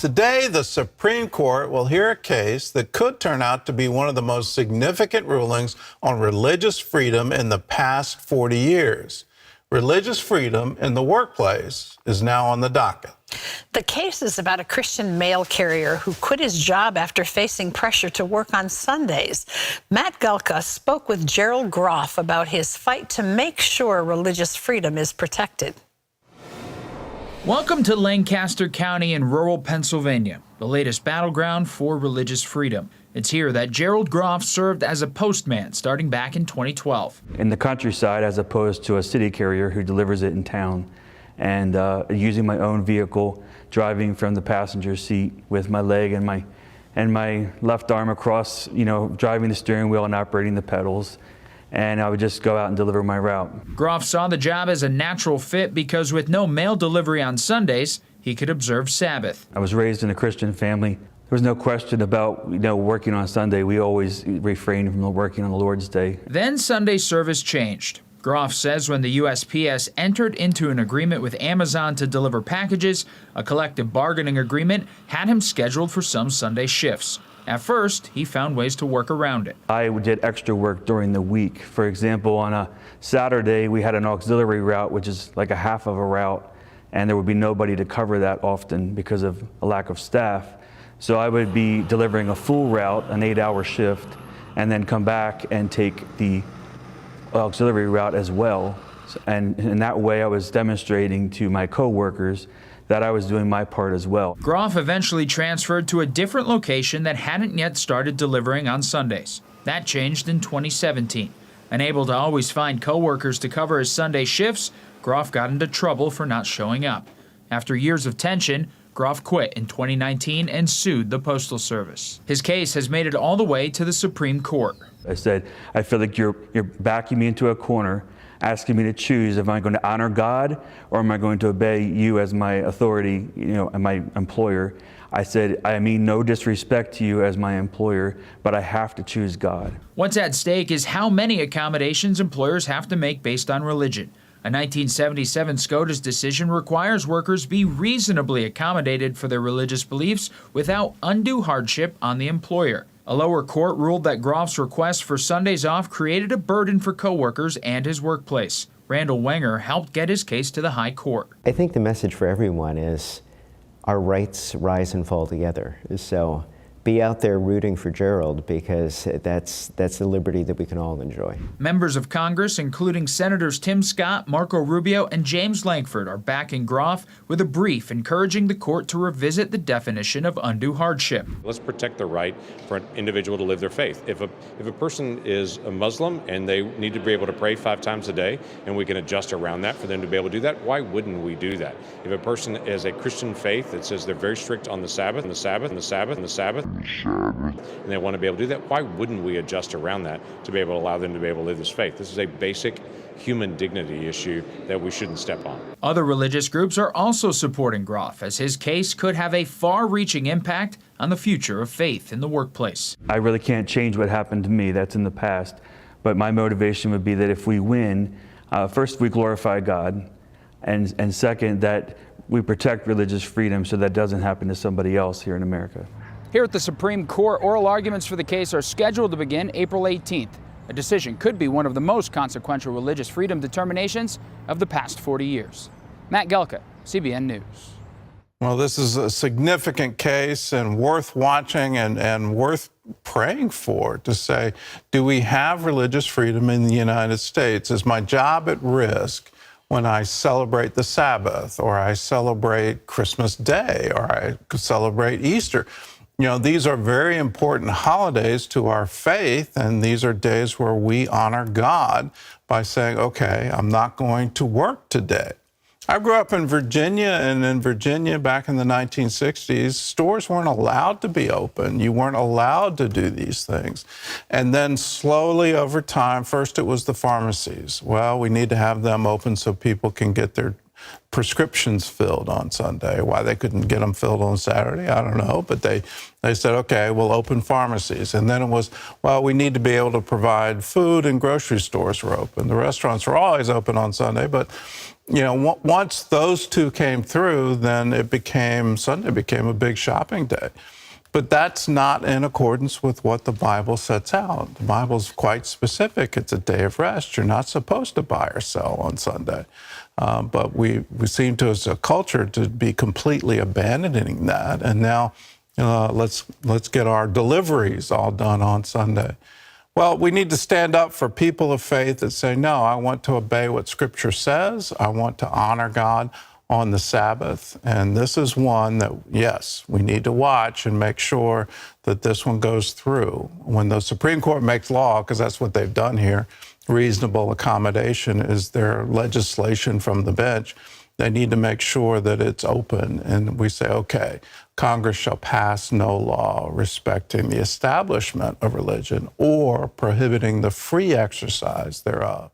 Today, the Supreme Court will hear a case that could turn out to be one of the most significant rulings on religious freedom in the past 40 years. Religious freedom in the workplace is now on the docket. The case is about a Christian mail carrier who quit his job after facing pressure to work on Sundays. Matt Gelka spoke with Gerald Groff about his fight to make sure religious freedom is protected. Welcome to Lancaster County in rural Pennsylvania, the latest battleground for religious freedom. It's here that Gerald Groff served as a postman starting back in 2012. In the countryside, as opposed to a city carrier who delivers it in town, and using my own vehicle, driving from the passenger seat with my leg and my left arm across, driving the steering wheel and operating the pedals. And I would just go out and deliver my route. Groff saw the job as a natural fit because with no mail delivery on Sundays, he could observe Sabbath. I was raised in a Christian family. There was no question about working on Sunday. We always refrained from working on the Lord's Day. Then Sunday service changed. Groff says when the USPS entered into an agreement with Amazon to deliver packages, a collective bargaining agreement had him scheduled for some Sunday shifts. At first, he found ways to work around it. I did extra work during the week. For example, on a Saturday, we had an auxiliary route, which is like a half of a route, and there would be nobody to cover that often because of a lack of staff. So I would be delivering a full route, an 8-hour shift, and then come back and take the auxiliary route as well. And in that way, I was demonstrating to my coworkers that I was doing my part as well. Groff eventually transferred to a different location that hadn't yet started delivering on Sundays. That changed in 2017. Unable to always find coworkers to cover his Sunday shifts, Groff got into trouble for not showing up. After years of tension, Groff quit in 2019 and sued the Postal Service. His case has made it all the way to the Supreme Court. I said, I feel like you're backing me into a corner, asking me to choose if I'm going to honor God or am I going to obey you as my authority, and my employer. I said, I mean no disrespect to you as my employer, but I have to choose God. What's at stake is how many accommodations employers have to make based on religion. A 1977 SCOTUS decision requires workers be reasonably accommodated for their religious beliefs without undue hardship on the employer. A lower court ruled that Groff's request for Sundays off created a burden for coworkers and his workplace. Randall Wenger helped get his case to the High Court. I think the message for everyone is our rights rise and fall together. So be out there rooting for Gerald because that's the liberty that we can all enjoy. Members of Congress, including Senators Tim Scott, Marco Rubio, and James Lankford, are backing Groff with a brief encouraging the court to revisit the definition of undue hardship. Let's protect the right for an individual to live their faith. If a person is a Muslim and they need to be able to pray 5 times a day and we can adjust around that for them to be able to do that, why wouldn't we do that? If a person is a Christian faith that says they're very strict on the Sabbath, and they want to be able to do that, why wouldn't we adjust around that to be able to allow them to be able to live this faith? This is a basic human dignity issue that we shouldn't step on. Other religious groups are also supporting Groff, as his case could have a far-reaching impact on the future of faith in the workplace. I really can't change what happened to me. That's in the past. But my motivation would be that if we win, first, we glorify God, and second, that we protect religious freedom so that doesn't happen to somebody else here in America. Here at the Supreme Court, oral arguments for the case are scheduled to begin April 18th. A decision could be one of the most consequential religious freedom determinations of the past 40 years. Matt Gelka, CBN News. Well, this is a significant case and worth watching and worth praying for, to say, do we have religious freedom in the United States? Is my job at risk when I celebrate the Sabbath, or I celebrate Christmas Day, or I celebrate Easter? These are very important holidays to our faith, and these are days where we honor God by saying, okay, I'm not going to work today. I grew up in Virginia, and in Virginia back in the 1960s, stores weren't allowed to be open. You weren't allowed to do these things. And then slowly over time, first it was the pharmacies. Well, we need to have them open so people can get their prescriptions filled on Sunday. Why they couldn't get them filled on Saturday, I don't know. But they said, okay, we'll open pharmacies. And then it was, well, we need to be able to provide food, and grocery stores were open. The restaurants were always open on Sunday, but once those two came through, then Sunday became a big shopping day. But that's not in accordance with what the Bible sets out. The Bible's quite specific. It's a day of rest. You're not supposed to buy or sell on Sunday. But we seem to, as a culture, to be completely abandoning that. And now let's get our deliveries all done on Sunday. Well, we need to stand up for people of faith that say, no, I want to obey what Scripture says. I want to honor God on the Sabbath. And this is one that, yes, we need to watch and make sure that this one goes through. When the Supreme Court makes law, because that's what they've done here, reasonable accommodation is their legislation from the bench, they need to make sure that it's open. And we say, okay, Congress shall pass no law respecting the establishment of religion or prohibiting the free exercise thereof.